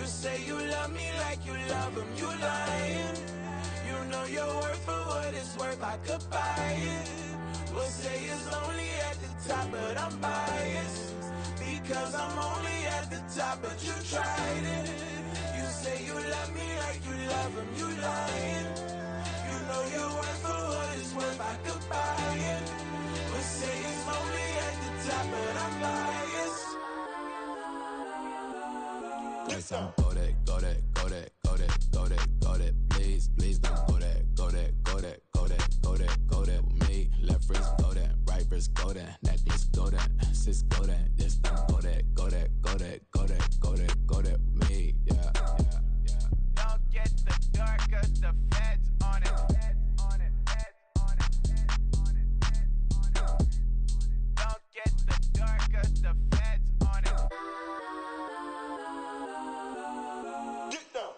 You say you love me like you love him, you lying. You know your worth for what it's worth, I could buy it. We'll say it's lonely at the top, but I'm biased. Because I'm only at the top, but you tried it. You say you love me like you love him, you lying. You know your worth for what it's worth, I could buy it. We'll say it's lonely at the top, but I'm biased. Listen, go there, go there, go there, go there, go there, go there. Please, please don't go there, go there, go there, go there, go there, go there with me. Left wrist go there, right wrist go there, necklace go there, sis go there. This time go there, go there, go there, go there, go there, go there with me. Yeah, yeah, yeah. Don't get the dark, cause the feds on it. Don't get the dark, cause the feds on it. Get down.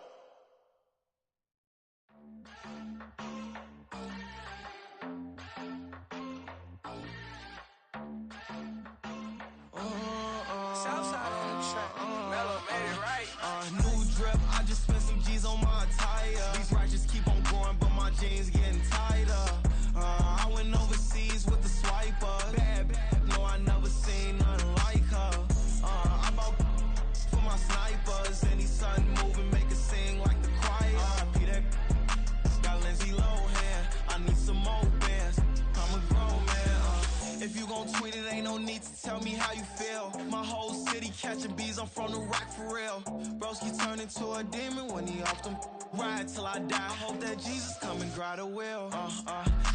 Southside on the track. Mellow made it right. New drip, I just spent some G's on my attire. These righteous keep on going, but my jeans getting tighter. I went overseas with the swiper. Bad, bad, no, I never seen nothing like her. I bought for my snipers. Any sun moving, make it sing like the choir. Peter got Lindsay Lohan. I need some more bands. I'm a grown man. If you gon' tweet it, ain't no need to tell me how you feel. My whole city catching bees, I'm from the rock for real. Broski turn into a demon when he off them. Ride till I die, hope that Jesus come and grab the wheel.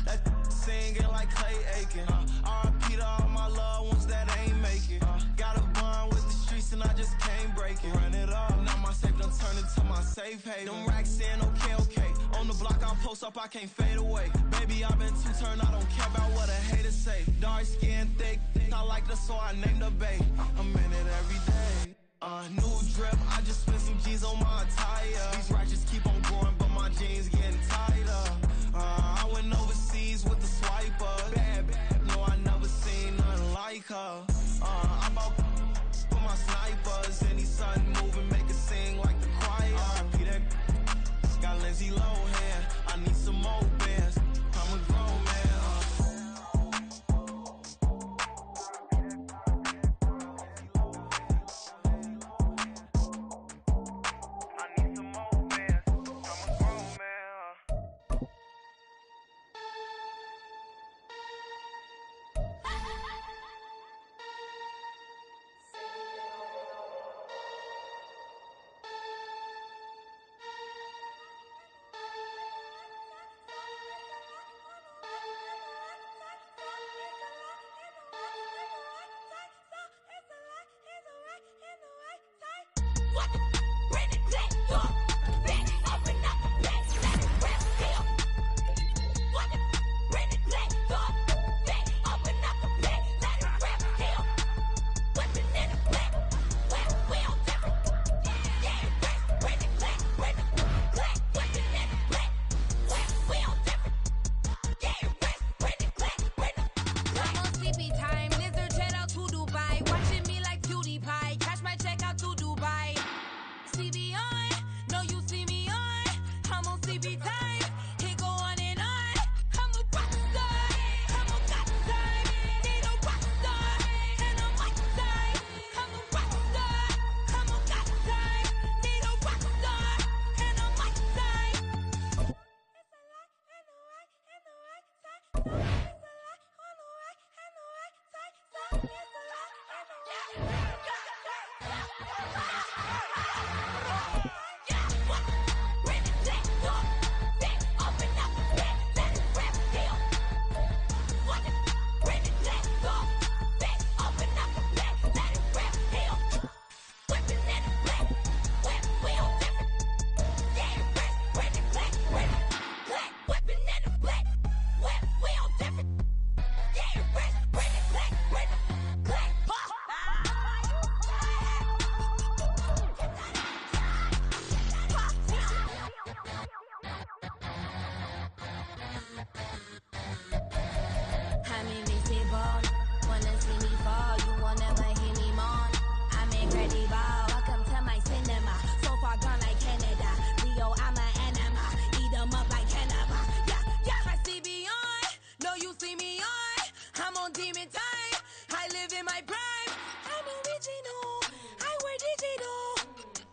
That singing like Clay Aiken. R.I.P. to all my loved ones that ain't make it. Got a bond with the streets and I just can't break it. Run it up, now my safe done turned into my safe haven. Them racks in, okay, okay. On the block I post up, I can't fade away. Baby, I've been too turned, I don't care about what a hater say. Dark skin, thick, I like the so I named the bae. I'm in it every day. New drip, I just spent some G's on my attire. These righteous keep on growing, but my jeans getting tighter. I went overseas with the swiper. Bad, bad, no, I never seen nothing like her. I bought for my snipers. Any sun moving, make it sing like the choir. Peter got Lindsay Lohan. I need some more bands. I'm a grown man.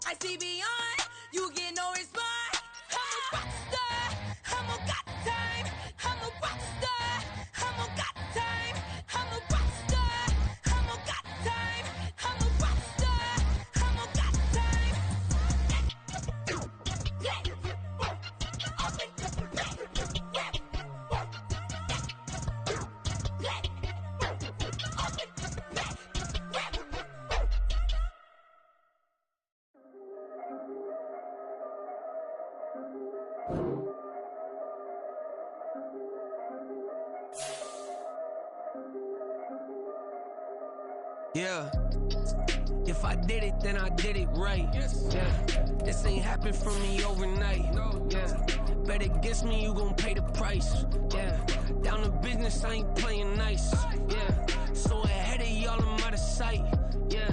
I see beyond, you get no response. I'm a rock star, I'm a got time. I'm a rock star, I'm a got time. I'm a rock star, I'm a got time. I'm a rock star, I'm a got time. Yeah. If I did it, then I did it right. Yeah. This ain't happened for me overnight. Yeah. Bet against me, you gon' pay the price. Yeah. Down to business, I ain't playing nice. Yeah. So ahead of y'all, I'm out of sight. Yeah.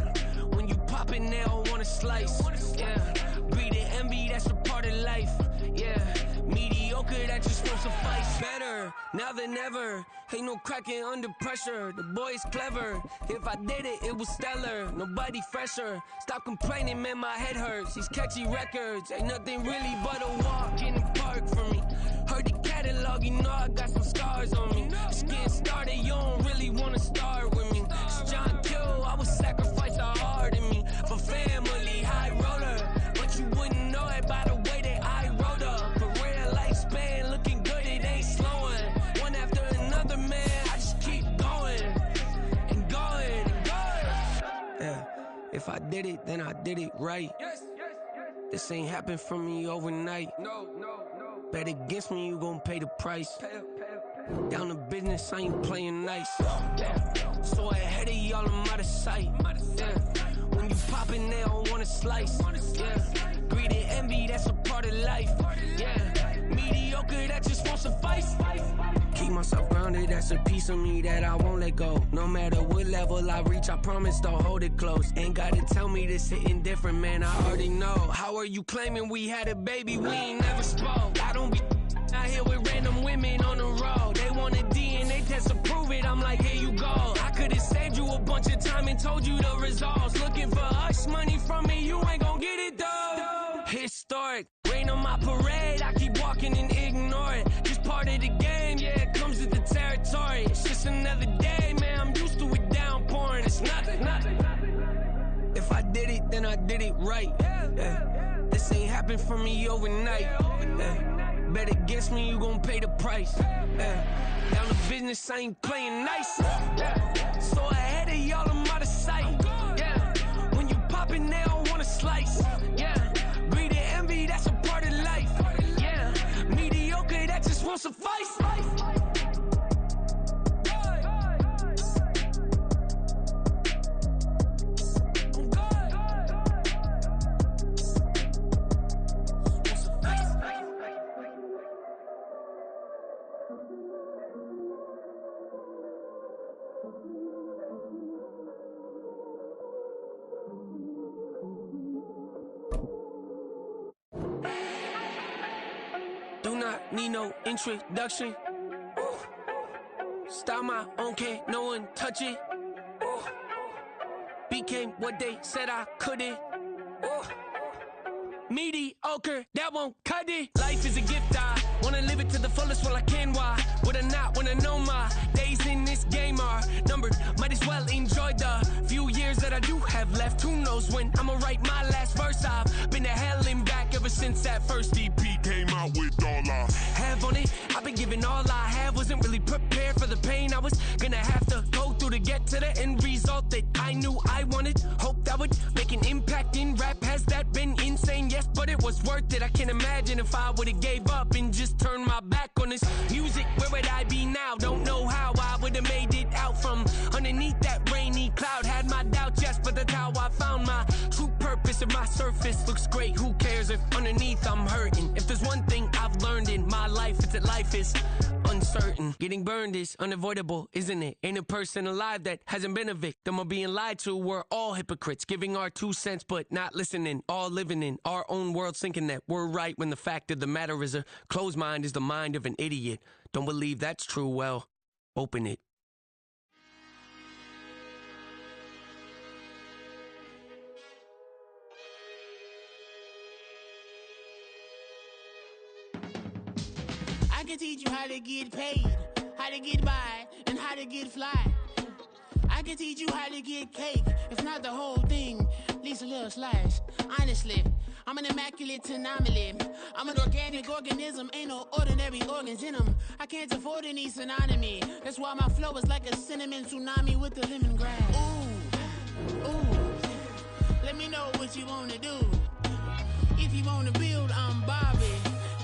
When you pop it, they all wanna slice. Yeah. Greed and envy, that's a part of life. Yeah. Mediocre, that just won't suffice. Better now than ever. Ain't no cracking under pressure. The boy's clever. If I did it, it was stellar. Nobody fresher. Stop complaining, man, my head hurts. These catchy records ain't nothing really but a walk in the park for me. Heard the catalog, you know I got some scars on me. Just getting started, you don't really wanna start with me. It's John Q, I would sacrifice a heart in me for family, high roller. But you wouldn't know it by the way that I wrote up. Career lifespan looking good, it ain't slowing. One after another, man, I just keep going and going and going. Yeah, if I did it, then I did it right. This ain't happened for me overnight. No. Bet against me, you gon' pay the price. Down to business, I ain't playing nice. Yeah. So ahead of y'all, I'm out of sight. Yeah. When you poppin', they don't wanna slice. Yeah. Greed and envy, that's a part of life. Yeah. Mediocre, that just won't suffice. Keep myself grounded, that's a piece of me that I won't let go. No matter what level I reach, I promise to hold it close. Ain't gotta tell me this hitting different, man, I already know. How are you claiming we had a baby, we ain't never spoke? I don't be out here with random women on the road. They want a DNA test to prove it, I'm like, here you go. I could've saved you a bunch of time and told you the results. Looking for hush money from me, you ain't gon' get it though. Historic, rain on my parade, I keep walking and ignore it. Just part of the game, yeah, it comes with the territory. It's just another day, man, I'm used to it downpouring. It's nothing. If I did it, then I did it right. Yeah. This ain't happened for me overnight. Yeah. Bet against me, you gon' pay the price. Yeah. Down to business, I ain't playing nice. Yeah. So ahead of y'all, I'm out of sight. Yeah. When you poppin', they don't wanna slice. Yeah. Greed and envy, that's a part of life. Yeah. Mediocre, that just won't suffice. Do not need no introduction. Ooh. Style my own, can't no one touch it. Ooh. Became what they said I couldn't. Ooh. Mediocre, that won't cut it. Life is a gift, I wanna live it to the fullest while I can. Why would I not wanna know my days in this game are numbered? Might as well enjoy the few years that I do have left. Who knows when I'ma write my last verse? I've been to hell and back ever since that first EP came out with all I have on it. I've been giving all I have, wasn't really prepared for the pain I was gonna have to go through to get to the end result that I knew I wanted. Hope that would make an impact in rap. Has that been insane? Yes, but it was worth it. I can't imagine if I would've gave up and just turned my back on this music. Where would I be now? Don't know how I would've made it out from underneath that rainy cloud. Had my doubts, yes, but that's how I found my true purpose. If my surface looks great, who cares if underneath I'm hurting? If there's one thing I've learned in my life, it's that life is uncertain. Getting burned is unavoidable, isn't it? Ain't a person alive that hasn't been a victim of being lied to. We're all hypocrites, giving our 2 cents but not listening. All living in our own world, thinking that we're right when the fact of the matter is a closed mind is the mind of an idiot. Don't believe that's true? Well, open it. can teach you how to get paid, how to get by, and how to get fly. I can teach you how to get cake, if not the whole thing, at least a little slice. Honestly, I'm an immaculate anomaly. I'm an organic organism, ain't no ordinary organs in them. I can't afford any synonymy. That's why my flow is like a cinnamon tsunami with the lemongrass. Ooh, ooh. Let me know what you wanna do. If you wanna build, I'm Bobby.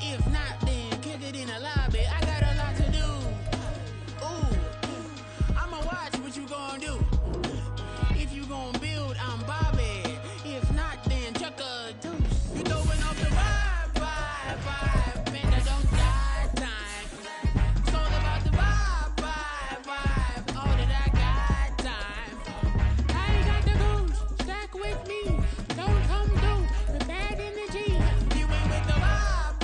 If not, then kick it in the lobby. I got a lot to do. Ooh, I'ma watch what you gonna do. If you gonna build, I'm Bobby. If not, then chuck a deuce. You throwing off the vibe, man, I don't die time. It's all about the vibe, all that I got time. I ain't got the goose, stack with me. Don't come through with bad energy. You ain't with the vibe,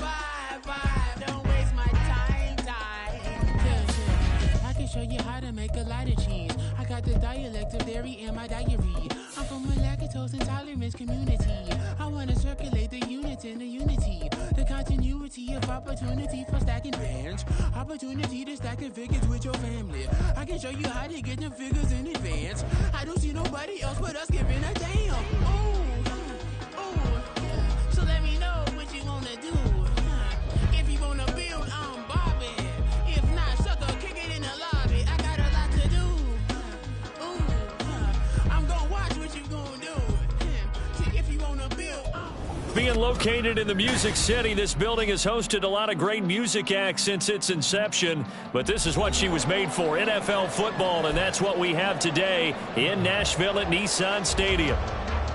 don't waste my time. Yeah, I can show you how to make a lot of cheese. I got the dialect of dairy in my diary. I'm from a lactose intolerance community. I wanna circulate the units in the unity. The continuity of opportunity for stacking bands. Opportunity to stack the figures with your family. I can show you how to get them figures in advance. I don't see nobody else but us giving a damn. Ooh. So let me know what you wanna do. If you wanna build, I'm Bobby. If not, sucker, kick it in the lobby. I got a lot to do. I'm gonna watch what you gonna do. If you wanna build, Being located in the Music City, this building has hosted a lot of great music acts since its inception, but this is what she was made for, NFL football, and that's what we have today in Nashville at Nissan Stadium.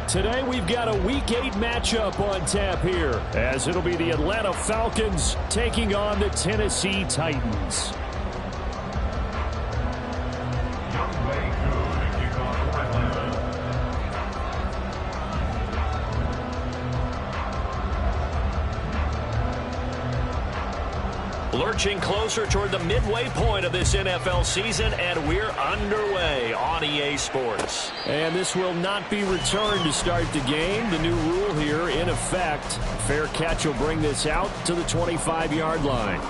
Today we've got a Week 8 matchup on tap here, as it'll be the Atlanta Falcons taking on the Tennessee Titans. Lurching closer toward the midway point of this NFL season, and we're underway on EA Sports. And this will not be returned to start the game. The new rule here in effect. Fair catch will bring this out to the 25-yard line.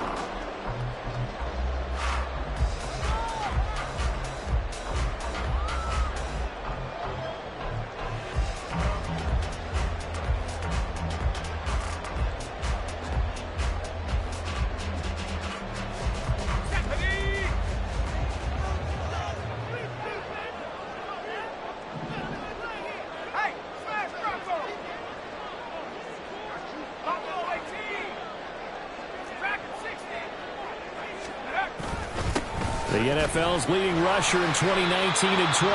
The NFL's leading rusher in 2019 and 2020,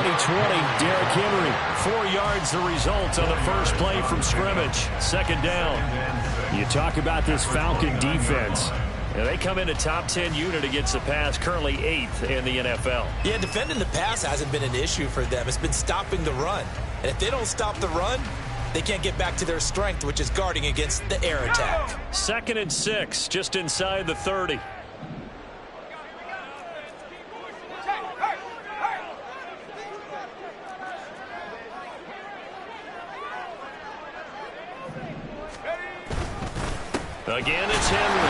Derrick Henry. 4 yards the result on the first play from scrimmage. Second down. You talk about this Falcon defense. Yeah, they come in a top 10 unit against the pass, currently 8th in the NFL. Yeah, defending the pass hasn't been an issue for them. It's been stopping the run. And if they don't stop the run, they can't get back to their strength, which is guarding against the air attack. 2nd and 6, just inside the 30. Again, it's Henry.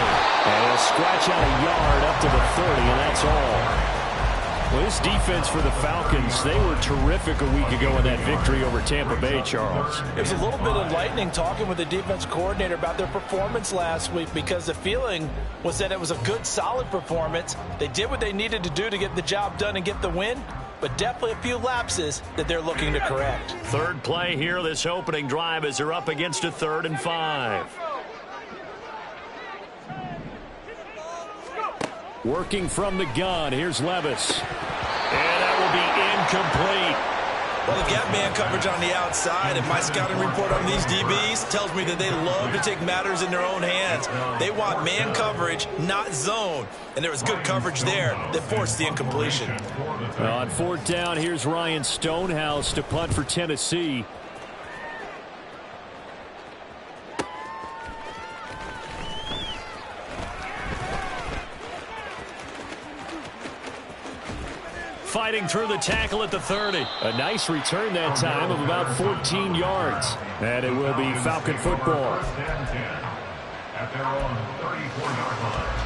And he'll scratch out a yard up to the 30, and that's all. Well, this defense for the Falcons, they were terrific a week ago in that victory over Tampa Bay, Charles. It was a little bit enlightening talking with the defense coordinator about their performance last week, because the feeling was that it was a good, solid performance. They did what they needed to do to get the job done and get the win, but definitely a few lapses that they're looking to correct. Third play here, this opening drive, as they're up against a 3rd and 5. Working from the gun, here's Levis. And that will be incomplete. Well, they've got man coverage on the outside, and my scouting report on these DBs tells me that they love to take matters in their own hands. They want man coverage, not zone. And there was good coverage there that forced the incompletion. On 4th down, here's Ryan Stonehouse to punt for Tennessee. Fighting through the tackle at the 30. A nice return that time of about 14 yards. And it will be Falcon football. At their own 34-yard line.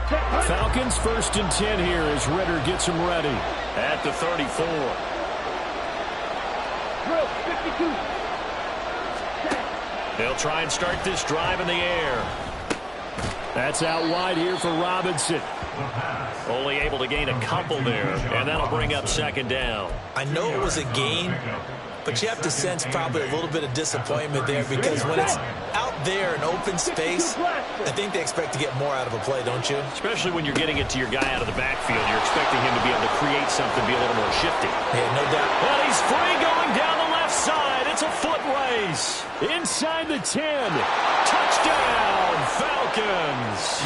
Falcons 1st and 10 here as Ritter gets them ready at the 34. They'll try and start this drive in the air. That's out wide here for Robinson. Only able to gain a couple there, and that'll bring up 2nd down. I know it was a gain, but you have to sense probably a little bit of disappointment there because when it's out there in open space, I think they expect to get more out of a play, don't you? Especially when you're getting it to your guy out of the backfield. You're expecting him to be able to create something, be a little more shifty. Yeah, no doubt. And he's free going down the left side. It's a foot race. Inside the 10. Touchdown, Falcons.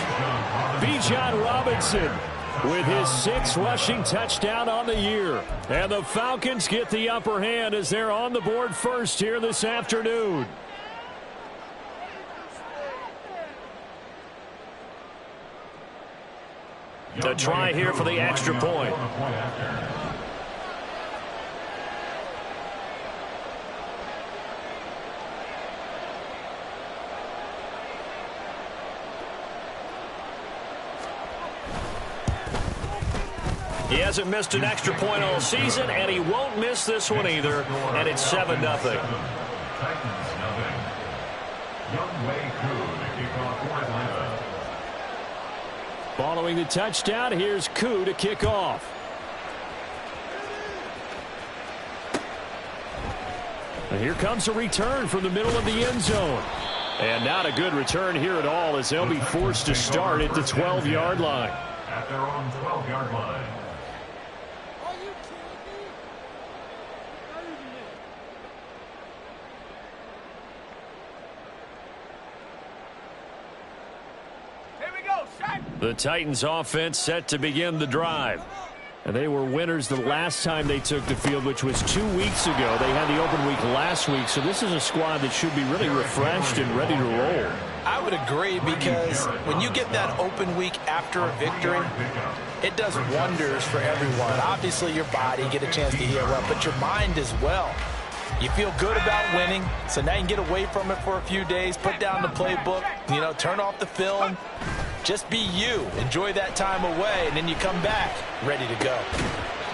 Bijan Robinson with his 6th rushing touchdown on the year. And the Falcons get the upper hand as they're on the board first here this afternoon. To try here for the extra point. He hasn't missed an extra point all season, and he won't miss this one either, and it's 7-0. Following the touchdown, here's Koo to kick off. And here comes a return from the middle of the end zone. And not a good return here at all as they'll be forced to start at the 12-yard line. At their own 12-yard line. The Titans offense set to begin the drive. And they were winners the last time they took the field, which was 2 weeks ago. They had the open week last week, so this is a squad that should be really refreshed and ready to roll. I would agree because when you get that open week after a victory, it does wonders for everyone. Obviously, your body, get a chance to heal up, but your mind as well. You feel good about winning, so now you can get away from it for a few days, put down the playbook, turn off the film. Just be you. Enjoy that time away, and then you come back ready to go.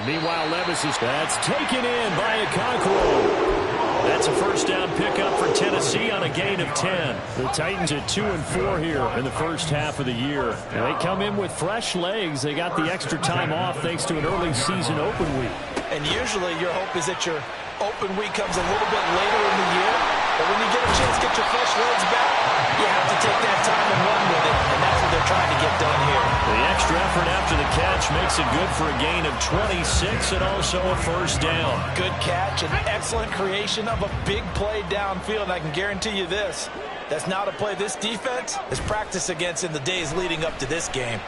Meanwhile, that's taken in by Okonkwo. That's a first down pickup for Tennessee on a gain of 10. The Titans at 2-4 here in the first half of the year. And they come in with fresh legs. They got the extra time off thanks to an early season open week. And usually your hope is that your open week comes a little bit later in the year. But when you get a chance to get your fresh legs back, you have to take that time and run with it. And that's what they're trying to get done here. The extra effort after the catch makes it good for a gain of 26 and also a first down. Good catch and excellent creation of a big play downfield. And I can guarantee you this, that's not a play this defense has practiced against in the days leading up to this game.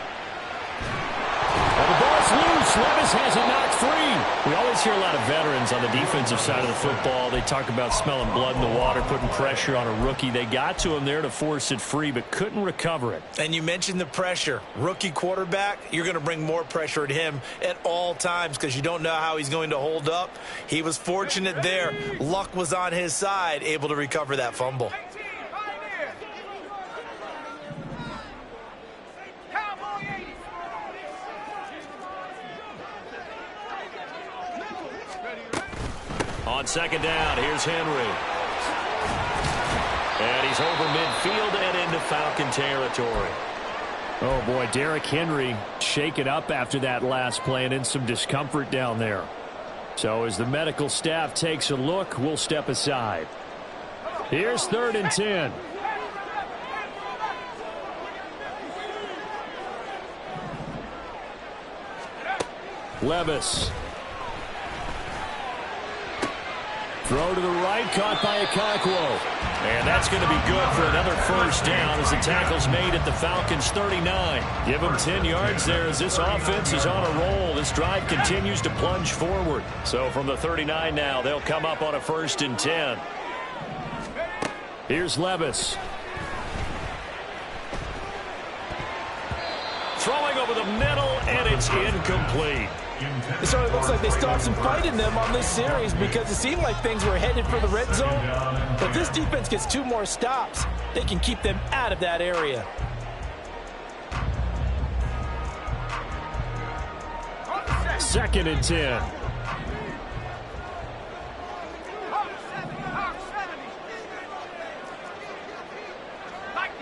Well, the ball's loose. Levis has it knocked free. We always hear a lot of veterans on the defensive side of the football. They talk about smelling blood in the water, putting pressure on a rookie. They got to him there to force it free, but couldn't recover it. And you mentioned the pressure. Rookie quarterback, you're going to bring more pressure at him at all times because you don't know how he's going to hold up. He was fortunate there. Luck was on his side, able to recover that fumble. On second down, here's Henry. And he's over midfield and into Falcon territory. Oh, boy, Derrick Henry shaken up after that last play and in some discomfort down there. So as the medical staff takes a look, we'll step aside. Here's 3rd and 10. Levis. Throw to the right, caught by Okonkwo. And that's going to be good for another first down as the tackle's made at the Falcons' 39. Give them 10 yards there as this offense is on a roll. This drive continues to plunge forward. So from the 39 now, they'll come up on a 1st and 10. Here's Levis. Throwing over the middle, and it's incomplete. It sort of looks like they still have some fight in them on this series because it seemed like things were headed for the red zone. But if this defense gets 2 more stops, they can keep them out of that area. 2nd and 10.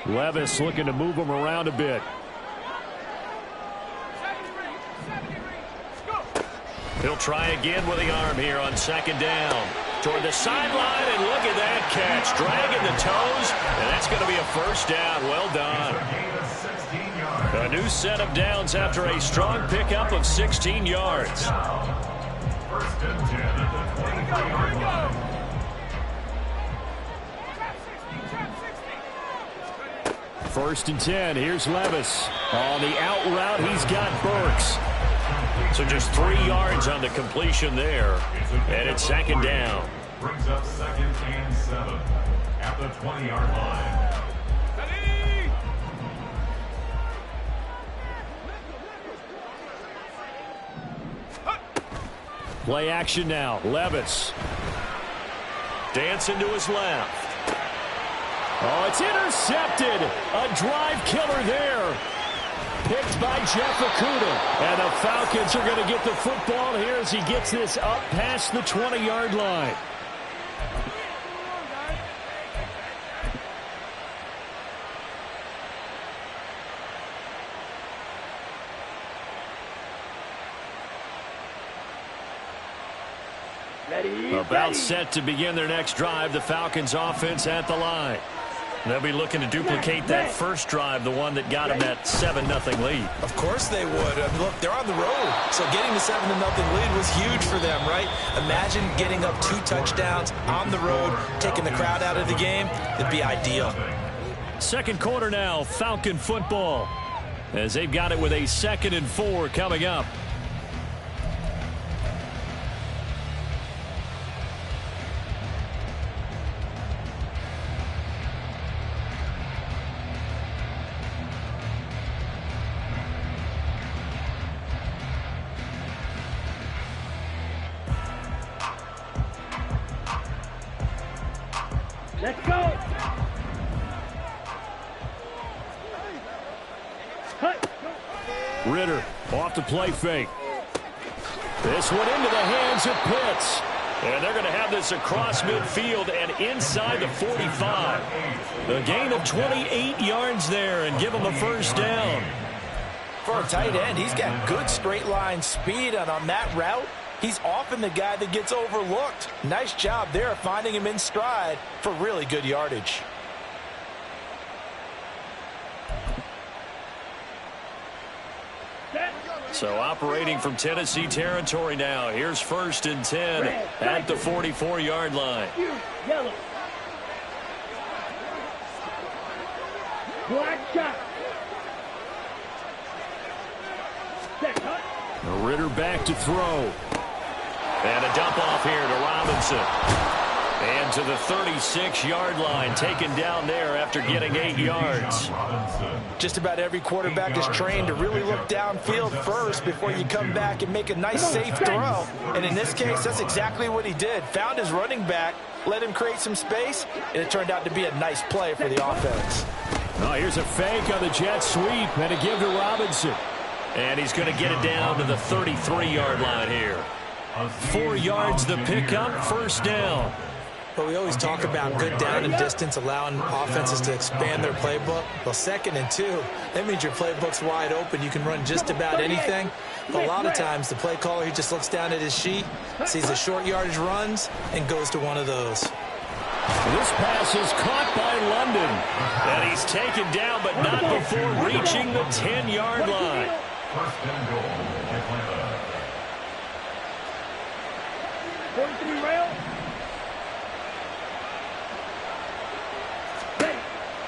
Levis looking to move him around a bit. He'll try again with the arm here on 2nd down. Toward the sideline, and look at that catch. Dragging the toes, and that's going to be a 1st down. Well done. A new set of downs after a strong pickup of 16 yards. 1st and 10 at the 23-yard line. First and 10. Here's Levis. On the out route, he's got Burks. So just 3 yards on the completion there. And it's 2nd down. Brings up 2nd and 7 at the 20-yard line. Play action now. Levis. Dancing to his left. Oh, it's intercepted. A drive killer there. Picked by Jeff Okudah. And the Falcons are going to get the football here as he gets this up past the 20-yard line. About set to begin their next drive. The Falcons offense at the line. They'll be looking to duplicate that first drive, the one that got them that 7-0 lead. Of course they would. I mean, look, they're on the road, so getting the 7-0 lead was huge for them, right? Imagine getting up 2 touchdowns on the road, taking the crowd out of the game. It'd be ideal. 2nd quarter now, Falcon football, as they've got it with a 2nd and 4 coming up. Let's go. Ritter off the play fake. This one into the hands of Pitts. And they're going to have this across midfield and inside the 45. The gain of 28 yards there and give them a 1st down. For a tight end, he's got good straight line speed, and on that route, he's often the guy that gets overlooked. Nice job there finding him in stride for really good yardage. So operating from Tennessee territory now. Here's 1st and 10 at the 44-yard line. Yellow. Black shot. Ritter back to throw. And a dump off here to Robinson. And to the 36-yard line, taken down there after getting 8 yards. Just about every quarterback is trained to really look downfield first before you come back and make a nice, safe throw. And in this case, that's exactly what he did. Found his running back, let him create some space, and it turned out to be a nice play for the offense. Oh, here's a fake on the jet sweep, and a give to Robinson. And he's going to get it down to the 33-yard line here. 4 yards the pickup, 1st down. But we always talk about good down and distance, allowing offenses to expand their playbook. Well, 2nd and 2, that means your playbook's wide open. You can run just about anything. But a lot of times, the play caller, he just looks down at his sheet, sees the short yardage runs, and goes to one of those. This pass is caught by London. And he's taken down, but not before reaching the 10-yard line. 1st and goal, Atlanta. 43 rail.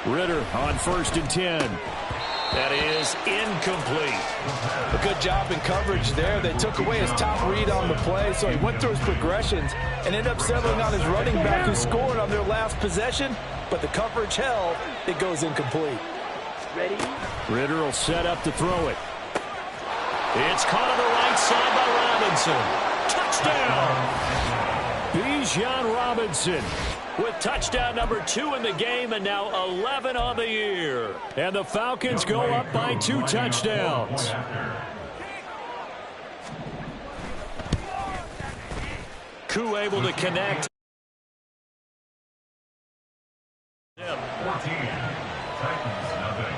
Ritter on 1st and 10. That is incomplete. A good job in coverage there. They took away his top read on the play, so he went through his progressions and ended up settling on his running back who scored on their last possession, but the coverage held. It goes incomplete. Ready? Ritter will set up to throw it. It's caught on the right side by Robinson. Touchdown! Bijan Robinson with touchdown number 2 in the game, and now 11 on the year. And the Falcons go up by 2 touchdowns. Koo able to connect. 14. Titans nothing.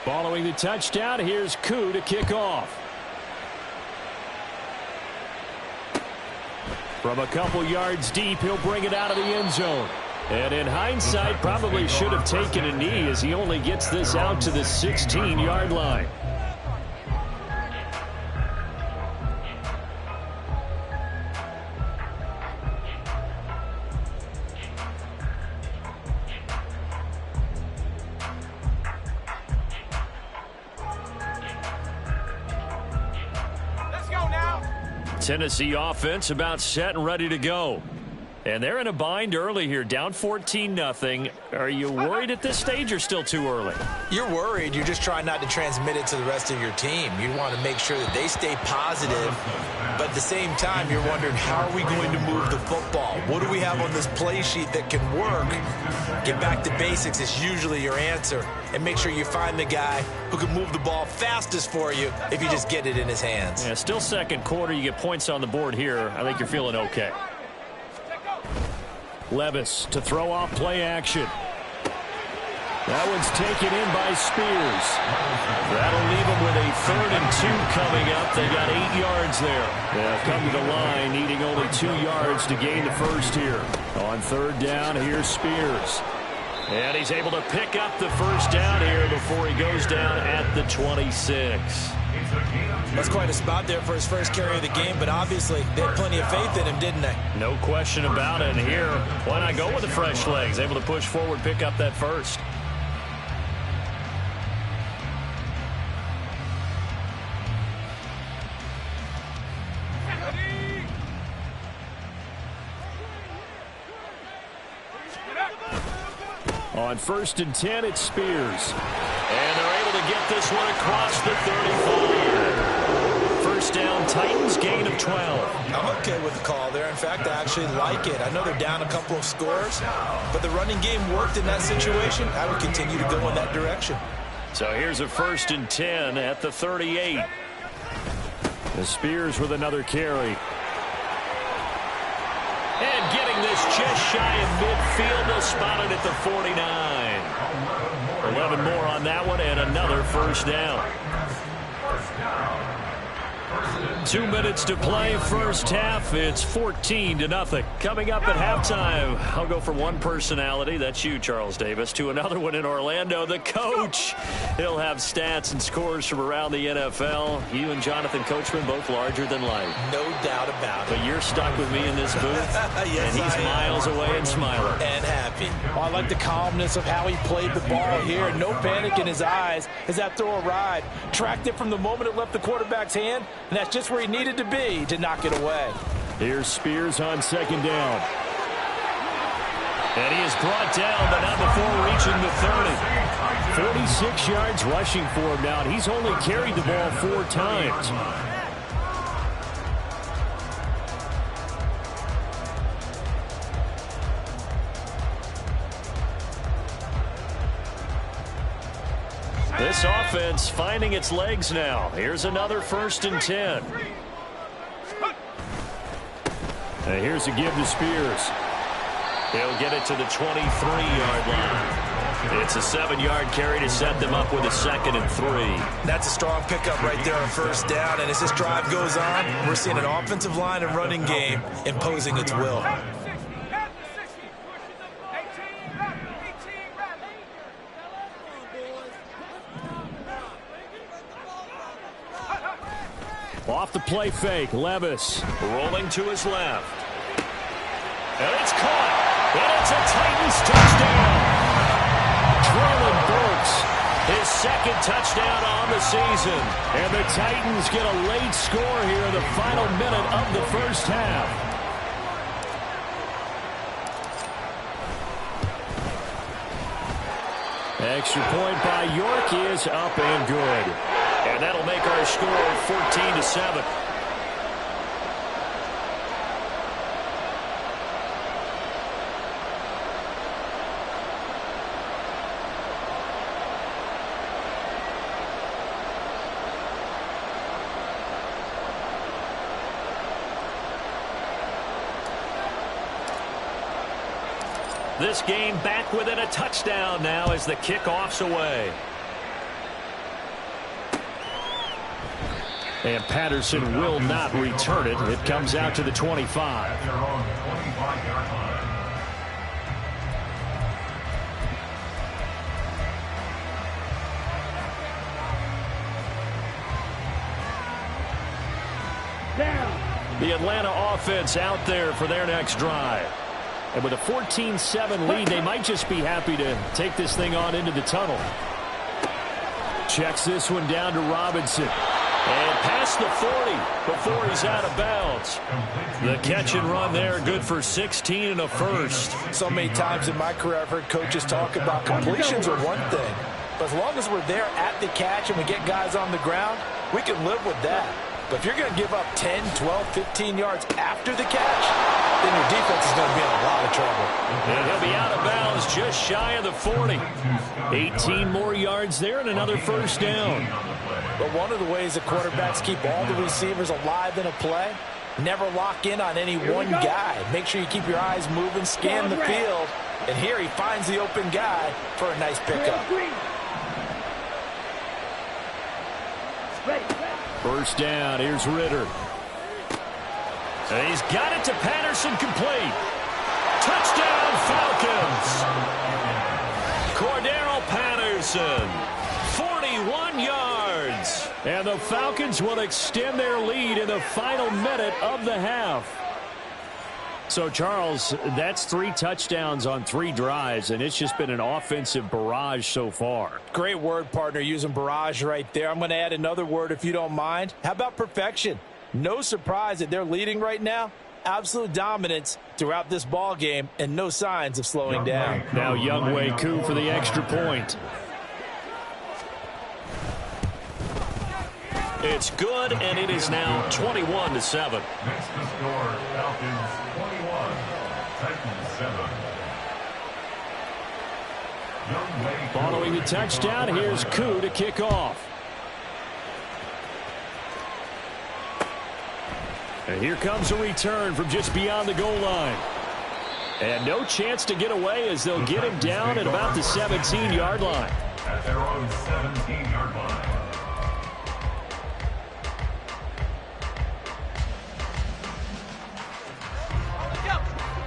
Following the touchdown, here's Koo to kick off. From a couple yards deep, he'll bring it out of the end zone. And in hindsight, probably should have taken a knee as he only gets this out to the 16-yard line. Tennessee offense about set and ready to go. And they're in a bind early here, down 14-0. Are you worried at this stage or still too early? You're worried. You're just trying not to transmit it to the rest of your team. You want to make sure that they stay positive. But at the same time, you're wondering, how are we going to move the football? What do we have on this play sheet that can work? Get back to basics is usually your answer. And make sure you find the guy who can move the ball fastest for you if you just get it in his hands. Yeah, still second quarter. You get points on the board here. I think you're feeling okay. Levis to throw off play action. That one's taken in by Spears. That'll leave them with a 3rd and 2 coming up. They got 8 yards there. They'll come to the line needing only 2 yards to gain the first here. On 3rd down, here's Spears. And he's able to pick up the first down here before he goes down at the 26. That's quite a spot there for his first carry of the game, but obviously they had plenty of faith in him, didn't they? No question about it. And here, why not go with the fresh legs? Able to push forward, pick up that first. On 1st and 10, it's Spears. And they're able to get this one across the 35. First down, Titans, gain of 12. I'm okay with the call there. In fact, I actually like it. I know they're down a couple of scores, but the running game worked in that situation. I would continue to go in that direction. So here's a 1st and 10 at the 38. The Spears with another carry. And getting this just shy of midfield. They'll spot it at the 49. 11 more on that one and another first down. 2 minutes to play, first half. It's 14-0. Coming up at halftime, I'll go from one personality, that's you, Charles Davis, to another one in Orlando, the coach. He'll have stats and scores from around the NFL. You and Jonathan Coachman, both larger than life. No doubt about it. But you're stuck with me in this booth, yes, and he's miles away and smiling. And happy. Oh, I like the calmness of how he played the ball here. No panic in his eyes as that throw arrived. Tracked it from the moment it left the quarterback's hand, and that's just where he needed to be to knock it away. Here's Spears on 2nd down. And he is brought down, but not before reaching the 30. 46 yards rushing for him now, and he's only carried the ball 4 times. This offense finding its legs now. Here's another 1st and 10. And here's a give to Spears. He'll get it to the 23-yard line. It's a 7-yard carry to set them up with a 2nd and 3. That's a strong pickup right there on 1st down. And as this drive goes on, we're seeing an offensive line and running game imposing its will. Off the play fake, Levis rolling to his left. And it's caught. And it's a Titans touchdown. Traylon Burks, his 2nd touchdown on the season. And the Titans get a late score here in the final minute of the first half. Extra point by York is up and good. And that'll make our score 14-7. This game back within a touchdown now as the kickoff's away. And Patterson will not return it. It comes out to the 25. They're on the 25-yard line. The Atlanta offense out there for their next drive. And with a 14-7 lead, they might just be happy to take this thing on into the tunnel. Checks this one down to Robinson. And past the 40 before he's out of bounds. The catch and run there, good for 16 and a first. So many times in my career I've heard coaches talk about completions are one thing. But as long as we're there at the catch and we get guys on the ground, we can live with that. But if you're going to give up 10, 12, 15 yards after the catch, then your defense is going to be in a lot of trouble. And he'll be out of bounds just shy of the 40. 18 more yards there and another first down. But one of the ways the quarterbacks keep all the receivers alive in a play, never lock in on any one guy. Make sure you keep your eyes moving, scan the field. And here he finds the open guy for a nice pickup. First down, here's Ritter. And he's got it to Patterson, complete. Touchdown, Falcons. Cordero Patterson, 41 yards. And the Falcons will extend their lead in the final minute of the half. So, Charles, that's 3 touchdowns on 3 drives, and it's just been an offensive barrage so far. Great word, partner, using barrage right there. I'm going to add another word if you don't mind. How about perfection? No surprise that they're leading right now. Absolute dominance throughout this ball game and no signs of slowing down. Now Younghoe Koo for the extra point. It's good, and it is now 21-7. Next to score, Falcons 21, Titans 7. Following the touchdown, here's Koo to kick off. And here comes a return from just beyond the goal line. And no chance to get away as they'll get him down at about the 17-yard line. At their own 17-yard line.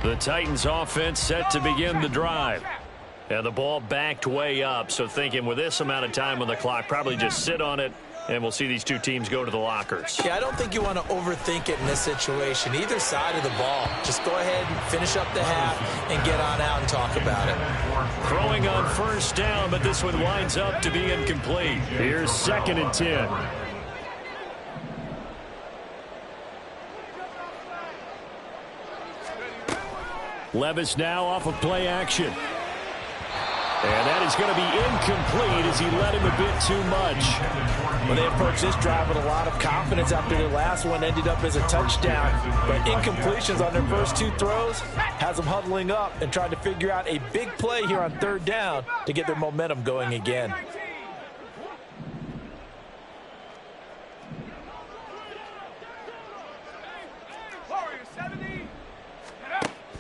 The Titans offense set to begin the drive. And the ball backed way up, so thinking with this amount of time on the clock, probably just sit on it, and we'll see these two teams go to the lockers. Yeah, I don't think you want to overthink it in this situation. Either side of the ball. Just go ahead and finish up the half and get on out and talk about it. Throwing on first down, but this one winds up to be incomplete. Here's 2nd and 10. Levis now off of play action. And that is going to be incomplete as he led him a bit too much. Well, they approached this drive with a lot of confidence after their last one ended up as a touchdown. But incompletions on their first 2 throws has them huddling up and trying to figure out a big play here on 3rd down to get their momentum going again.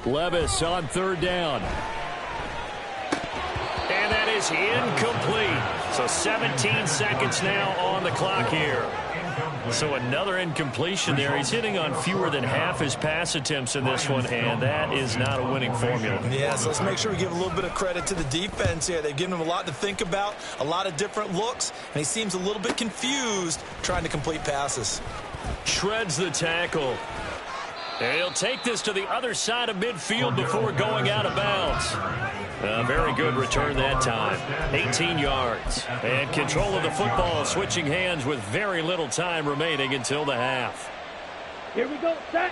Levis on 3rd down. And that is incomplete. So 17 seconds now on the clock here. So another incompletion there. He's hitting on fewer than half his pass attempts in this one, and that is not a winning formula. Yeah, so let's make sure we give a little bit of credit to the defense here. They've given him a lot to think about, a lot of different looks, and he seems a little bit confused trying to complete passes. Shreds the tackle. And he'll take this to the other side of midfield before going out of bounds. A very good return that time. 18 yards. And control of the football switching hands with very little time remaining until the half. Here we go, set.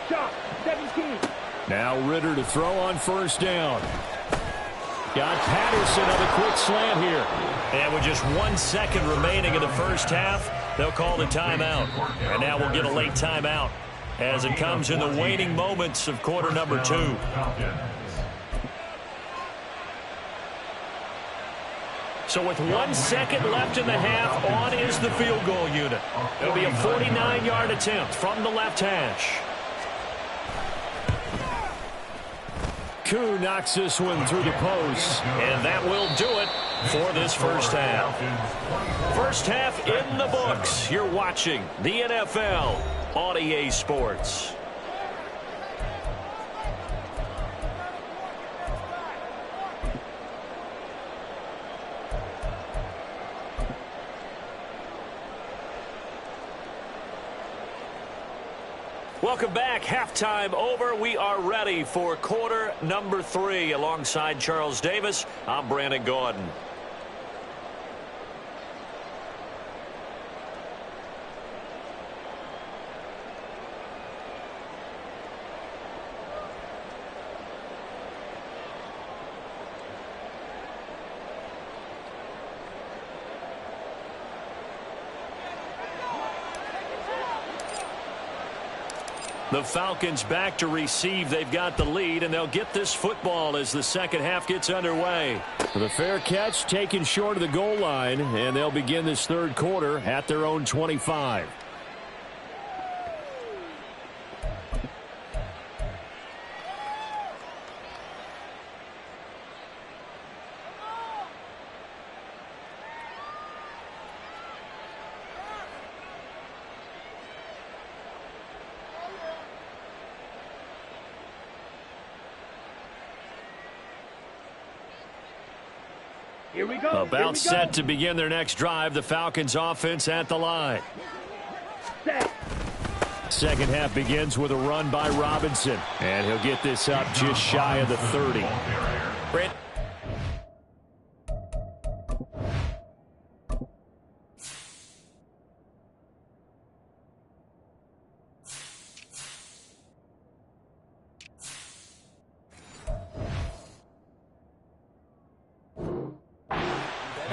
Shot, 17. Now Ritter to throw on first down. Got Patterson on a quick slant here. And with just 1 second remaining in the first half, they'll call the timeout. And now we'll get a late timeout as it comes in the waning moments of quarter number 2. So with 1 second left in the half, on is the field goal unit. It'll be a 49-yard attempt from the left hash. Koo knocks this one through the post. And that will do it for this first half. First half in the books. You're watching the NFL on EA Sports. Welcome back. Halftime over. We are ready for quarter number 3. Alongside Charles Davis, I'm Brandon Gordon. The Falcons back to receive. They've got the lead, and they'll get this football as the second half gets underway. The fair catch taken short of the goal line, and they'll begin this third quarter at their own 25. Here we go. About set to begin their next drive. The Falcons offense at the line. Second half begins with a run by Robinson. And he'll get this up just shy of the 30.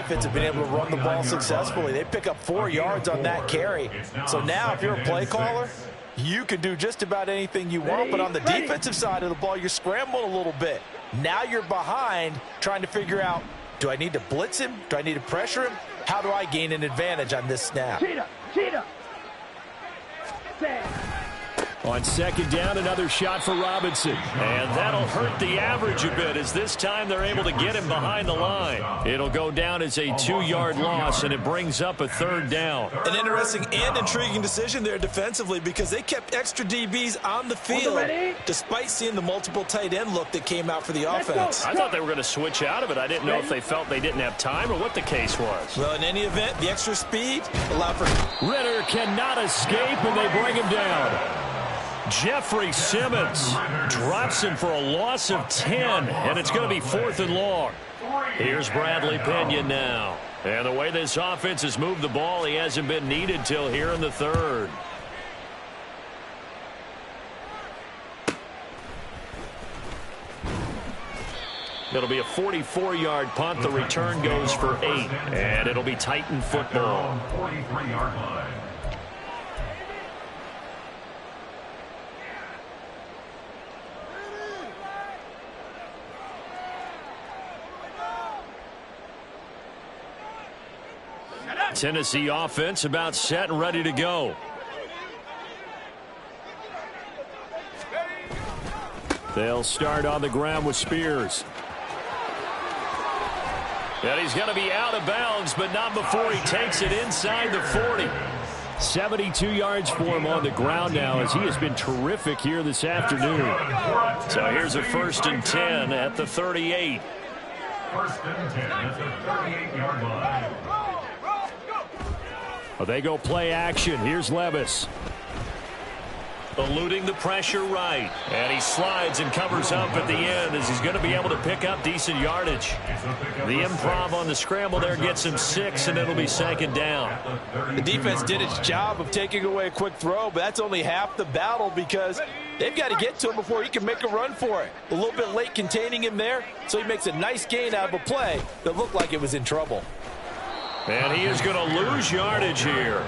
Have been able to run the ball successfully. They pick up 4 yards on that carry. So now if you're a play caller, you can do just about anything you want. But on the defensive side of the ball, you're scrambling a little bit. Now you're behind trying to figure out, do I need to blitz him? Do I need to pressure him? How do I gain an advantage on this snap? Cheetah. On second down, another shot for Robinson. And that'll hurt the average a bit as this time they're able to get him behind the line. It'll go down as a 2-yard loss, and it brings up a third down. An interesting and intriguing decision there defensively because they kept extra DBs on the field despite seeing the multiple tight end look that came out for the offense. I thought they were going to switch out of it. I didn't know if they felt they didn't have time or what the case was. Well, in any event, the extra speed allowed for... Ritter cannot escape, and they bring him down. Jeffrey Simmons drops him for a loss of 10, and it's going to be 4th and long. Here's Bradley Pinion now. And the way this offense has moved the ball, he hasn't been needed till here in the third. It'll be a 44-yard punt. The return goes for 8, and it'll be Titan football. 43-yard line. Tennessee offense about set and ready to go. They'll start on the ground with Spears. And he's going to be out of bounds, but not before he takes it inside the 40. 72 yards for him on the ground now as he has been terrific here this afternoon. So here's a 1st and 10 at the 38. 1st and 10 at the 38-yard line. Well, they go play action. Here's Levis. Eluding the pressure right. And he slides and covers up at the end as he's going to be able to pick up decent yardage. The improv on the scramble there gets him 6, and it'll be 2nd down. The defense did its job of taking away a quick throw, but that's only half the battle because they've got to get to him before he can make a run for it. A little bit late containing him there, so he makes a nice gain out of a play that looked like it was in trouble. And he is going to lose yardage here.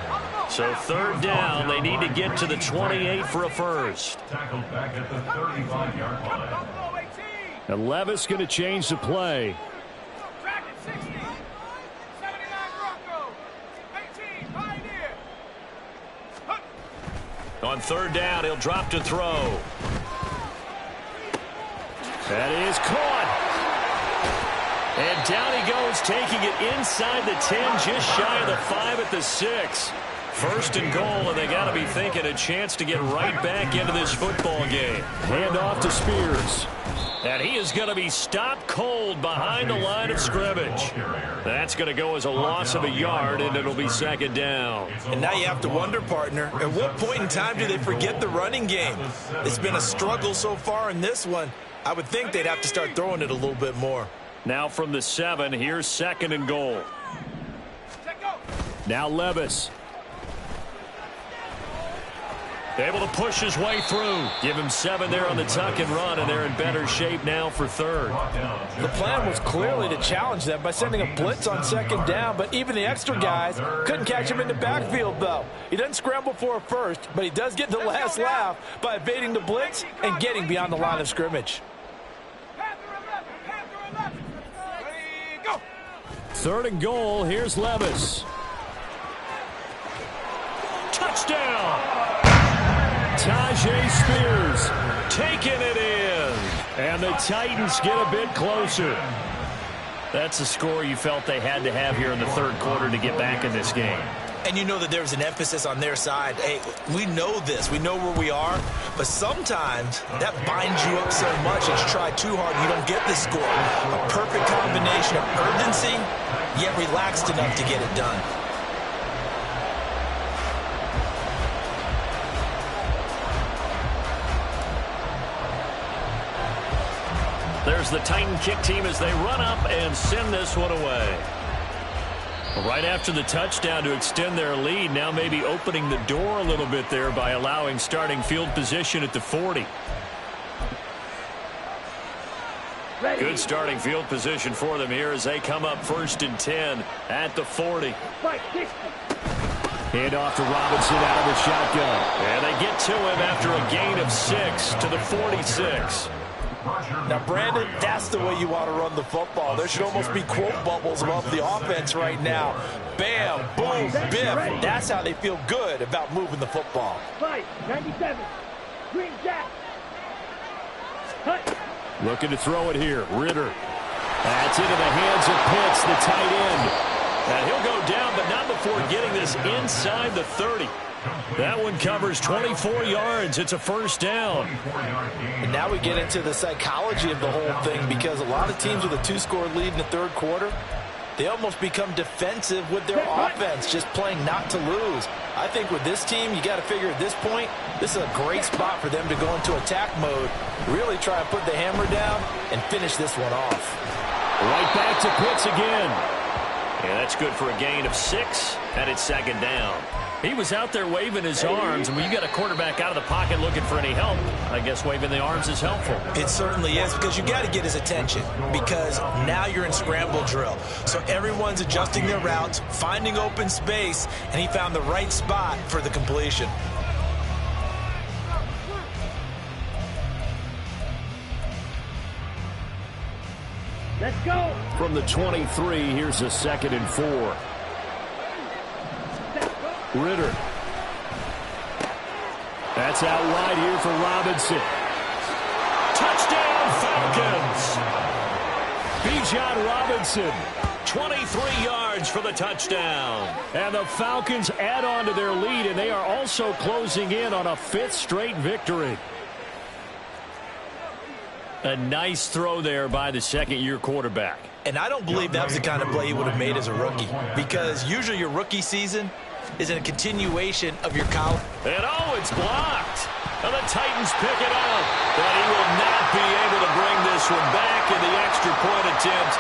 So 3rd down, they need to get to the 28 for a first. Tackled back at the 35-yard line. And Levis going to change the play. On 3rd down, he'll drop to throw. That is caught. And down he goes, taking it inside the 10, just shy of the 5 at the 6. First and goal, and they got to be thinking a chance to get right back into this football game. Hand off to Spears. And he is going to be stopped cold behind the line of scrimmage. That's going to go as a loss of a yard, and it'll be second down. And now you have to wonder, partner, at what point in time do they forget the running game? It's been a struggle so far in this one. I would think they'd have to start throwing it a little bit more. Now from the 7, here's second and goal. Now Levis. Able to push his way through. Give him 7 there on the tuck and run, and they're in better shape now for third. The plan was clearly to challenge them by sending a blitz on second down, but even the extra guys couldn't catch him in the backfield, though. He doesn't scramble for a first, but he does get the last laugh by evading the blitz and getting beyond the line of scrimmage. Third and goal, here's Levis. Touchdown! Tajay Spears taking it in. And the Titans get a bit closer. That's a score you felt they had to have here in the third quarter to get back in this game. And you know that there was an emphasis on their side. Hey, we know this. We know where we are. But sometimes that binds you up so much that you try too hard and you don't get the score. A perfect combination of urgency, yet relaxed enough to get it done. There's the Titan kick team as they run up and send this one away. Right after the touchdown to extend their lead, now maybe opening the door a little bit there by allowing starting field position at the 40. Good starting field position for them here as they come up first and 10 at the 40. Hand off to Robinson out of the shotgun. And they get to him after a gain of 6 to the 46. Now, Brandon, that's the way you want to run the football. There should almost be quote bubbles above the offense right now. Bam, boom, biff. That's how they feel good about moving the football. 97. Green Jack. Looking to throw it here. Ritter. That's into the hands of Pitts, the tight end. And he'll go down, but not before getting this inside the 30. That one covers 24 yards. It's a first down. And now we get into the psychology of the whole thing, because a lot of teams with a 2-score lead in the third quarter, they almost become defensive with their offense, just playing not to lose. I think with this team, you got to figure at this point, this is a great spot for them to go into attack mode, really try and put the hammer down and finish this one off. Right back to Pitts again. Yeah, that's good for a gain of 6, and it's second down. He was out there waving his arms, and when you got a quarterback out of the pocket looking for any help, I guess waving the arms is helpful. It certainly is, because you got to get his attention, because now you're in scramble drill. So everyone's adjusting their routes, finding open space, and he found the right spot for the completion. Let's go. From the 23, here's a 2nd and 4. Ritter. That's out wide here for Robinson. Touchdown, Falcons! Bijan Robinson, 23 yards for the touchdown. And the Falcons add on to their lead, and they are also closing in on a 5th straight victory. A nice throw there by the second-year quarterback. And I don't believe that was the kind of play he would have made as a rookie, because usually your rookie season is in a continuation of your college. And oh, it's blocked. And the Titans pick it up. But he will not be able to bring this one back, and the extra point attempt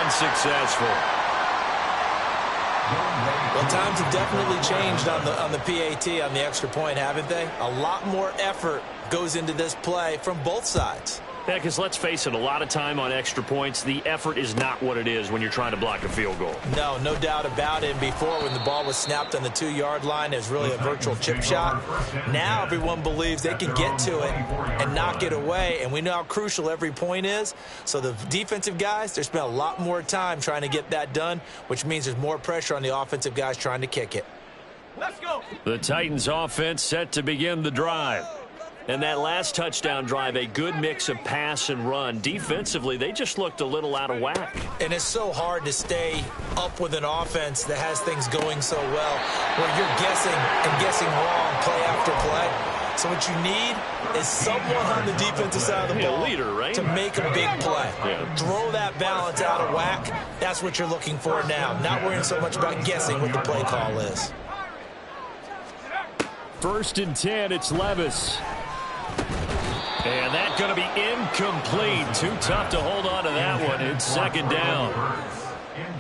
unsuccessful. Well, times have definitely changed on the PAT, on the extra point, haven't they? A lot more effort goes into this play from both sides. Yeah, because let's face it, a lot of time on extra points, the effort is not what it is when you're trying to block a field goal. No doubt about it. And before, when the ball was snapped on the 2-yard line, it was really a virtual chip shot. Now everyone believes they can get to it and knock it away, and we know how crucial every point is. So the defensive guys, they spent a lot more time trying to get that done, which means there's more pressure on the offensive guys trying to kick it. Let's go. The Titans offense set to begin the drive. And that last touchdown drive, a good mix of pass and run. Defensively, they just looked a little out of whack. And it's so hard to stay up with an offense that has things going so well, where you're guessing and guessing wrong play after play. So what you need is someone on the defensive side of the ball leader, right? to make a big play. Yeah. Throw that balance out of whack. That's what you're looking for now. Not worrying so much about guessing what the play call is. 1st and 10, it's Levis. And that's going to be incomplete. Too tough to hold on to that one. It's 2nd down.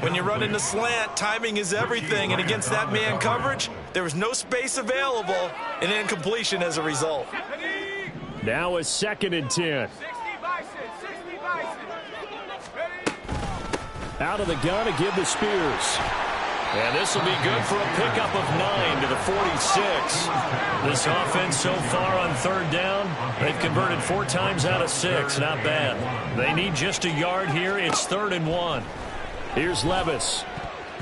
When you run into slant, timing is everything. And against that man coverage, there was no space available, and incompletion as a result. Now a 2nd and 10. Out of the gun to give to Spears. And this will be good for a pickup of 9 to the 46. This offense so far on 3rd down, they've converted 4 times out of 6. Not bad. They need just a yard here. It's 3rd and 1. Here's Levis.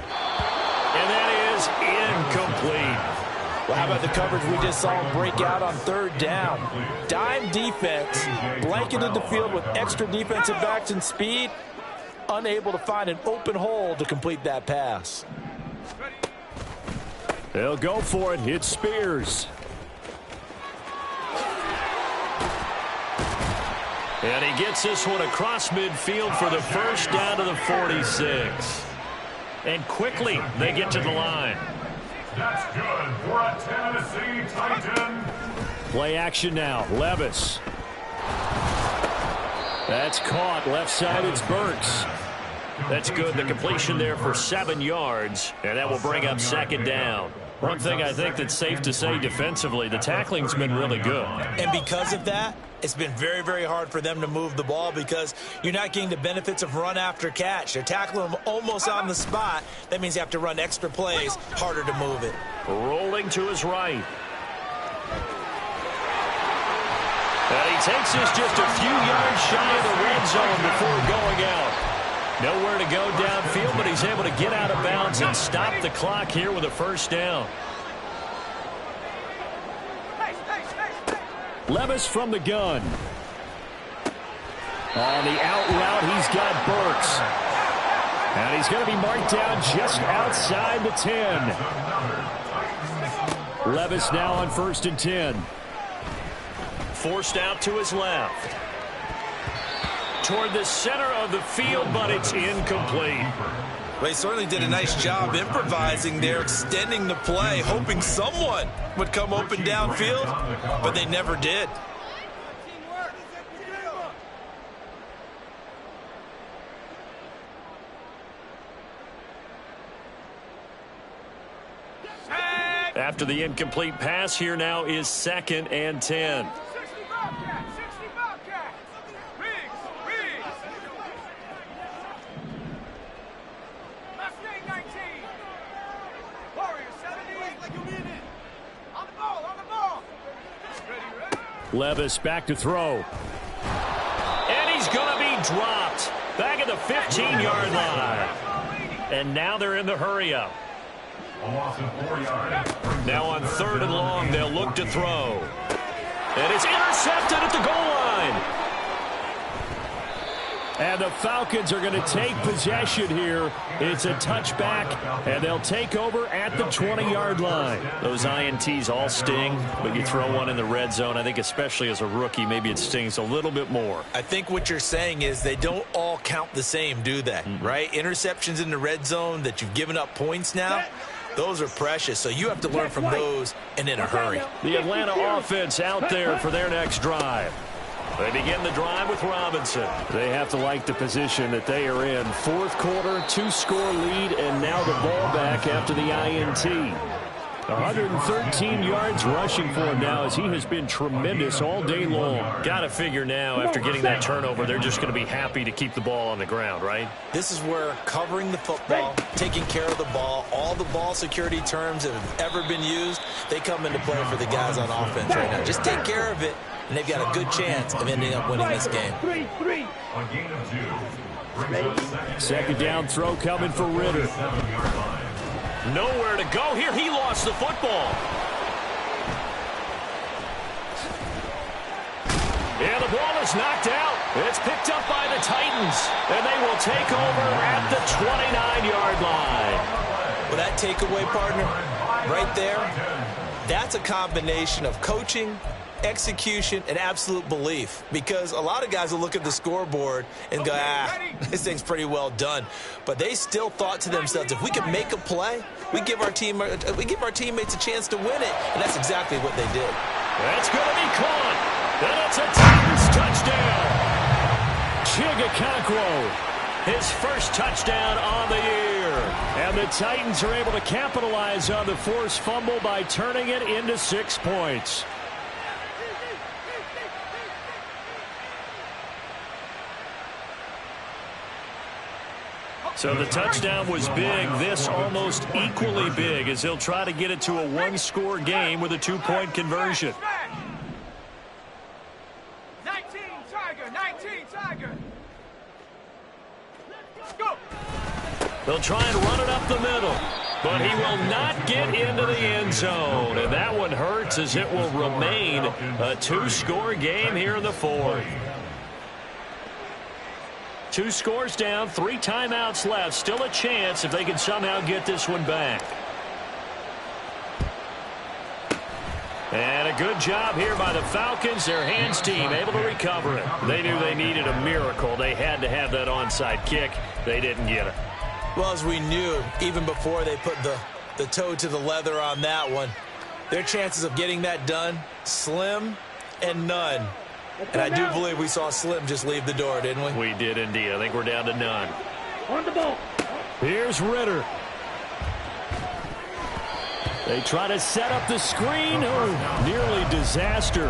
And that is incomplete. Well, how about the coverage we just saw him break out on 3rd down? Dime defense, blanketed the field with extra defensive backs and speed, unable to find an open hole to complete that pass. They'll go for it. It's Spears. And he gets this one across midfield for the 1st down to the 46. And quickly they get to the line. That's good for a Tennessee Titan. Play action now. Levis. That's caught. Left side, it's Burks. That's good. The completion there for 7 yards, and that will bring up 2nd down. One thing I think that's safe to say defensively, the tackling's been really good. And because of that, it's been very, very hard for them to move the ball because you're not getting the benefits of run after catch. They're tackling them almost on the spot. That means you have to run extra plays, harder to move it. Rolling to his right. And he takes this just a few yards shy of the red zone before going out. Nowhere to go downfield, but he's able to get out of bounds and stop the clock here with a 1st down. Levis from the gun. On the out route, he's got Burks. And he's going to be marked down just outside the 10. Levis now on 1st and 10. Forced out to his left. Toward the center of the field, but it's incomplete. Well, they certainly did a nice job improvising there, extending the play, hoping someone would come open downfield, but they never did. After the incomplete pass, here now is 2nd and 10. Levis back to throw. And he's going to be dropped. Back at the 15-yard line. And now they're in the hurry-up. Now on 3rd and long, they'll look to throw. And it's intercepted at the goal line. And the Falcons are going to take possession here. It's a touchback, and they'll take over at the 20-yard line. Those INTs all sting, but you throw one in the red zone, I think especially as a rookie, maybe it stings a little bit more. I think what you're saying is they don't all count the same, do they? Right? Interceptions in the red zone that you've given up points now, those are precious, so you have to learn from those and in a hurry. The Atlanta offense out there for their next drive. They begin the drive with Robinson. They have to like the position that they are in. 4th quarter, 2-score lead, and now the ball back after the INT. 113 yards rushing for him now as he has been tremendous all day long. Got to figure now after getting that turnover, they're just going to be happy to keep the ball on the ground, right? This is where covering the football, taking care of the ball, all the ball security terms that have ever been used, they come into play for the guys on offense right now. Just take care of it, and they've got a good chance of ending up winning this game. A gain of 2. 2nd down throw coming for Ritter. Nowhere to go here. He lost the football. And the ball is knocked out. It's picked up by the Titans, and they will take over at the 29-yard line. Well, that takeaway, partner, right there, that's a combination of coaching, execution, and absolute belief. Because a lot of guys will look at the scoreboard and go, this thing's pretty well done. But they still thought to themselves, if we could make a play, we give our teammates a chance to win it. And that's exactly what they did. That's going to be caught. And it's a Titans touchdown. Chigakonkwo, his first touchdown on the year. And the Titans are able to capitalize on the forced fumble by turning it into 6 points. So the touchdown was big. This almost equally big as he'll try to get it to a one-score game with a 2-point conversion. 19 Tiger. Go. They'll try and run it up the middle, but he will not get into the end zone. And that one hurts as it will remain a 2-score game here in the fourth. 2 scores down, 3 timeouts left. Still a chance if they can somehow get this one back. And a good job here by the Falcons. Their hands team able to recover it. They knew they needed a miracle. They had to have that onside kick. They didn't get it. Well, as we knew, even before they put the toe to the leather on that one, their chances of getting that done, slim and none. And I do believe we saw Slim just leave the door, didn't we? We did indeed. I think we're down to none. On the ball. Here's Ritter. They try to set up the screen. Oh, nearly disaster.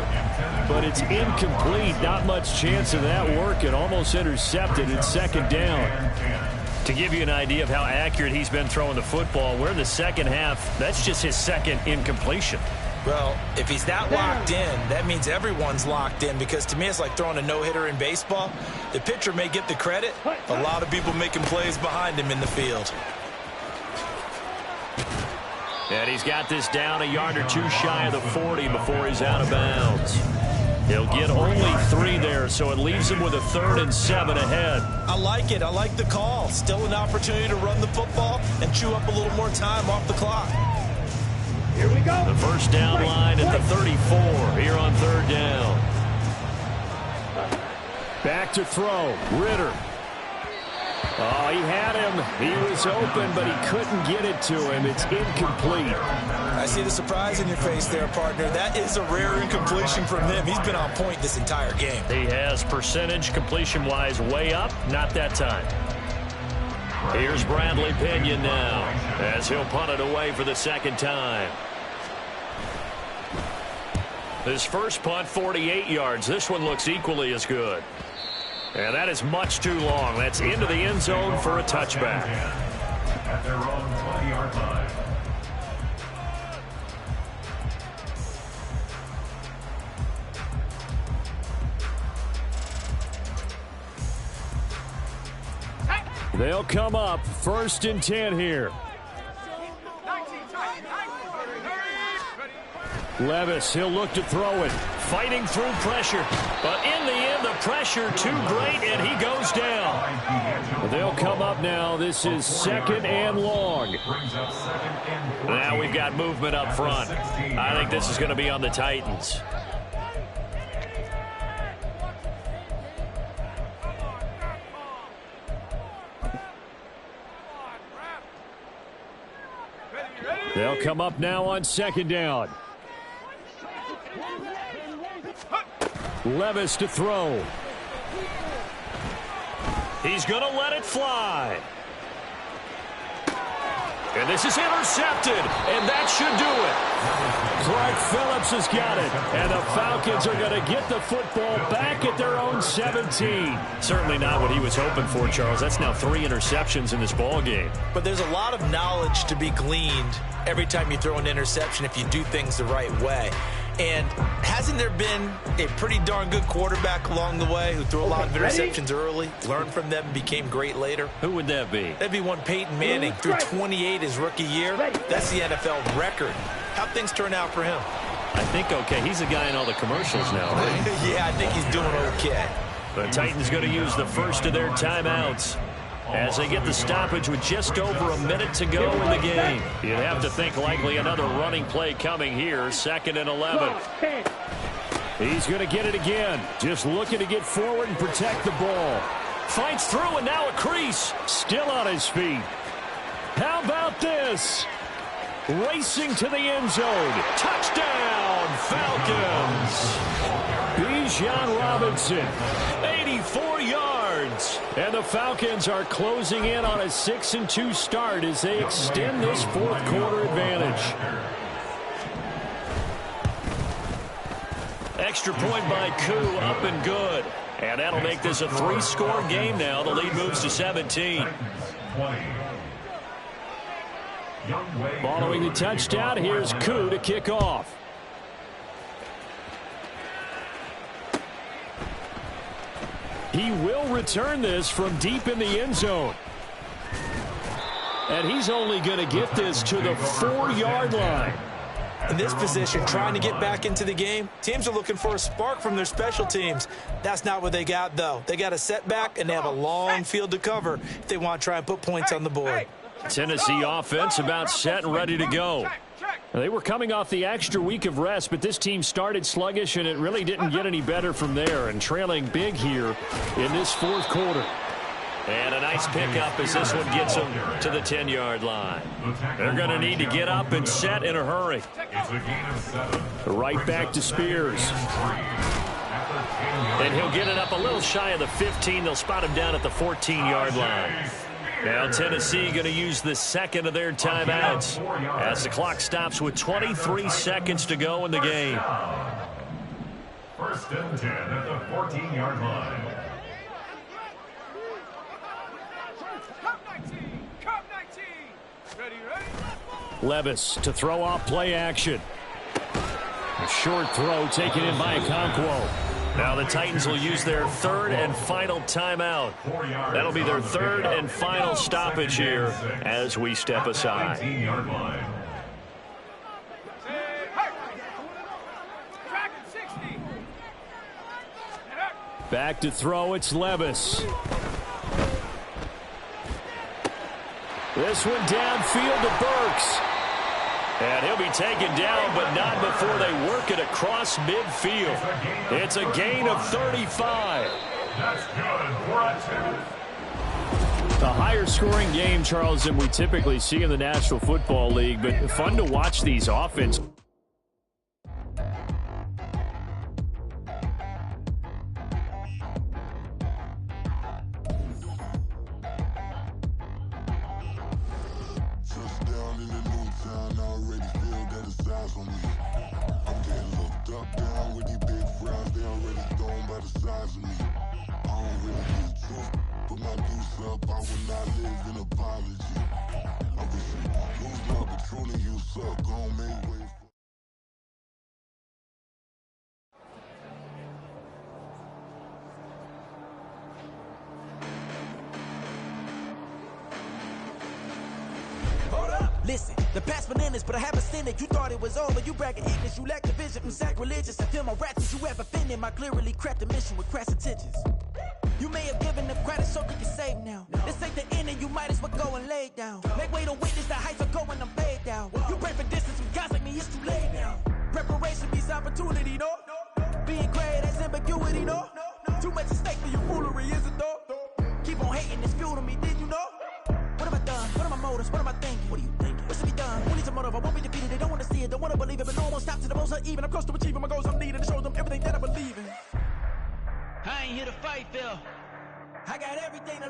But it's incomplete. Not much chance of that working. Almost intercepted. It's second down. To give you an idea of how accurate he's been throwing the football, we're in the second half. That's just his second incompletion. Well, if he's not locked in, that means everyone's locked in, because to me it's like throwing a no-hitter in baseball. The pitcher may get the credit, a lot of people making plays behind him in the field. And he's got this down a yard or two shy of the 40 before he's out of bounds. He'll get only 3 there, so it leaves him with a 3rd and 7 ahead. I like it. I like the call. Still an opportunity to run the football and chew up a little more time off the clock. Here we go. The first down line at the 34 here on 3rd down. Back to throw. Ritter. Oh, he had him. He was open, but he couldn't get it to him. It's incomplete. I see the surprise in your face there, partner. That is a rare incompletion from him. He's been on point this entire game. He has percentage completion-wise way up. Not that time. Here's Bradley Pinion now as he'll punt it away for the second time. His first punt, 48 yards. This one looks equally as good. And that is much too long. That's into the end zone for a touchback. At their own 20-yard line. They'll come up 1st and 10 here. Levis, he'll look to throw it. Fighting through pressure. But in the end, the pressure too great, and he goes down. They'll come up now. This is 2nd and long. Now we've got movement up front. I think this is going to be on the Titans. They'll come up now on 2nd down. Levis to throw. He's going to let it fly. And this is intercepted, and that should do it. Clark Phillips has got it, and the Falcons are going to get the football back at their own 17. Certainly not what he was hoping for, Charles. That's now 3 interceptions in this ball game. But there's a lot of knowledge to be gleaned every time you throw an interception if you do things the right way. And hasn't there been a pretty darn good quarterback along the way who threw a lot of interceptions early, learned from them, and became great later? Who would that be? That'd be one Peyton Manning. Threw 28 his rookie year. That's the NFL record. How'd things turn out for him? I think okay. He's a guy in all the commercials now, right? Yeah, I think he's doing okay. The Titans going to use the first of their timeouts as they get the stoppage with just over a minute to go in the game. You'd have to think likely another running play coming here, 2nd and 11. He's going to get it again. Just looking to get forward and protect the ball. Fights through, and now a crease. Still on his feet. How about this? Racing to the end zone. Touchdown, Falcons. Bijan Robinson, 84 yards. And the Falcons are closing in on a 6-2 start as they extend this fourth quarter advantage. Extra point by Koo, up and good. And that'll make this a 3-score game now. The lead moves to 17. Following the touchdown, here's Koo to kick off. He will return this from deep in the end zone. And he's only going to get this to the 4-yard line. In this position, trying to get back into the game, teams are looking for a spark from their special teams. That's not what they got, though. They got a setback, and they have a long field to cover if they want to try and put points on the board. Tennessee offense about set and ready to go. They were coming off the extra week of rest, but this team started sluggish, and it really didn't get any better from there, and trailing big here in this fourth quarter. And a nice pickup as this one gets them to the 10-yard line. They're going to need to get up and set in a hurry. Right back to Spears. And he'll get it up a little shy of the 15. They'll spot him down at the 14-yard line. Now Tennessee going to use the second of their timeouts as the clock stops with 23 seconds to go in the game. 1st and 10 at the 14-yard line. Levis to throw off play action. A short throw taken in by Okonkwo. Now the Titans will use their 3rd and final timeout. That'll be their 3rd and final stoppage here as we step aside. Back to throw, it's Levis. This one downfield to Burks. And he'll be taken down, but not before they work it across midfield. It's a gain of 35. That's good for a 2. The higher scoring game, Charles, than we typically see in the National Football League, but fun to watch these offenses. Listen, the past bananas, but I haven't seen it. You thought it was over, you bragging ignorance, you lack the vision from sacrilegious. I feel my rats as you have offended my clearly crafted mission with crass intentions. You may have given them credit so you can save now. This ain't the end and you might as well go and lay down. Make way to witness the heights are going, I'm paid down. You pray for distance with guys like me, it's too late now. Preparation means opportunity, no? Being great, that's ambiguity, no? Too much at stake for your foolery, is it though? Keep on hating, it's fuel to me, did you know? What have I done? What are my motives? What am I thinking? What are you thinking? What should be done? Who needs a motive? I won't be defeated. They don't want to see it, don't want to believe it, but no one won't stop to the most uneven. I'm close to achieving my goals. I'm needing to show them everything that I believe in. I ain't here to fight, Phil. I got everything to